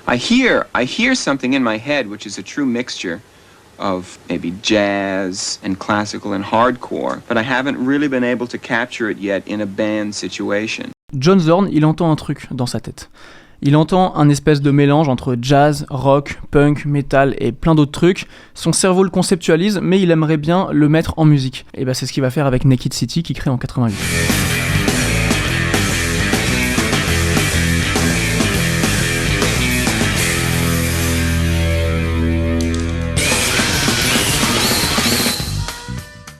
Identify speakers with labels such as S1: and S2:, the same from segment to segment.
S1: I hear something in my head which is a true mixture of maybe jazz and classical and hardcore, but I haven't really been able to capture it yet in a band situation.
S2: John Zorn, il entend un truc dans sa tête. Il entend un espèce de mélange entre jazz, rock, punk, metal et plein d'autres trucs. Son cerveau le conceptualise, mais il aimerait bien le mettre en musique. Et c'est ce qu'il va faire avec Naked City, qu'il crée en 88.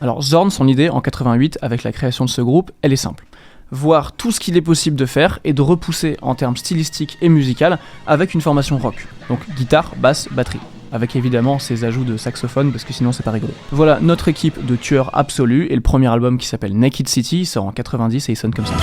S2: Alors Zorn, son idée en 88 avec la création de ce groupe, elle est simple. Voir tout ce qu'il est possible de faire et de repousser en termes stylistiques et musicaux avec une formation rock. Donc guitare, basse, batterie. Avec évidemment ses ajouts de saxophone parce que sinon c'est pas rigolo. Voilà notre équipe de tueurs absolus et le premier album qui s'appelle Naked City sort en 90 et il sonne comme ça.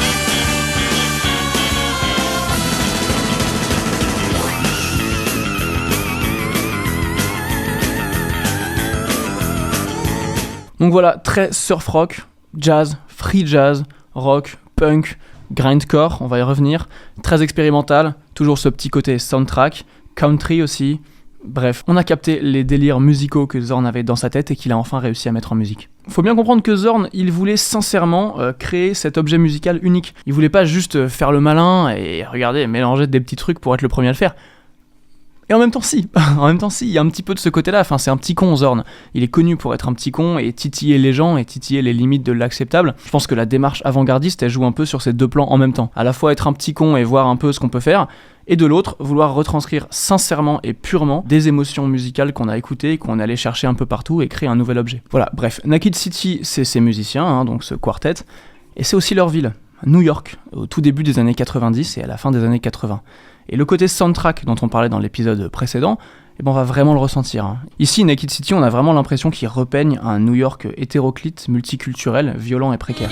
S2: Donc voilà, très surf rock, jazz, free jazz, rock, punk, grindcore, on va y revenir, très expérimental, toujours ce petit côté soundtrack, country aussi, bref, on a capté les délires musicaux que Zorn avait dans sa tête et qu'il a enfin réussi à mettre en musique. Faut bien comprendre que Zorn, il voulait sincèrement créer cet objet musical unique. Il voulait pas juste faire le malin et regarder, mélanger des petits trucs pour être le premier à le faire. Et en même temps, si, il y a un petit peu de ce côté-là, enfin, c'est un petit con, Zorn. Il est connu pour être un petit con et titiller les gens et titiller les limites de l'acceptable. Je pense que la démarche avant-gardiste, elle joue un peu sur ces deux plans en même temps. À la fois être un petit con et voir un peu ce qu'on peut faire, et de l'autre, vouloir retranscrire sincèrement et purement des émotions musicales qu'on a écoutées, qu'on allait chercher un peu partout et créer un nouvel objet. Voilà, bref, Naked City, c'est ces musiciens, donc ce quartet, et c'est aussi leur ville, New York, au tout début des années 90 et à la fin des années 80. Et le côté soundtrack dont on parlait dans l'épisode précédent, on va vraiment le ressentir. Ici, Naked City, on a vraiment l'impression qu'il repeigne un New York hétéroclite, multiculturel, violent et précaire.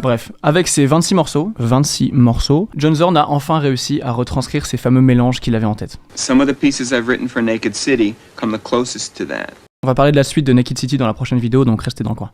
S2: Bref, avec ses 26 morceaux, John Zorn a enfin réussi à retranscrire ces fameux mélanges qu'il avait en tête.
S1: Some of the pieces I've written for Naked City come the closest to that.
S2: On va parler de la suite de Naked City dans la prochaine vidéo, donc restez dans le coin.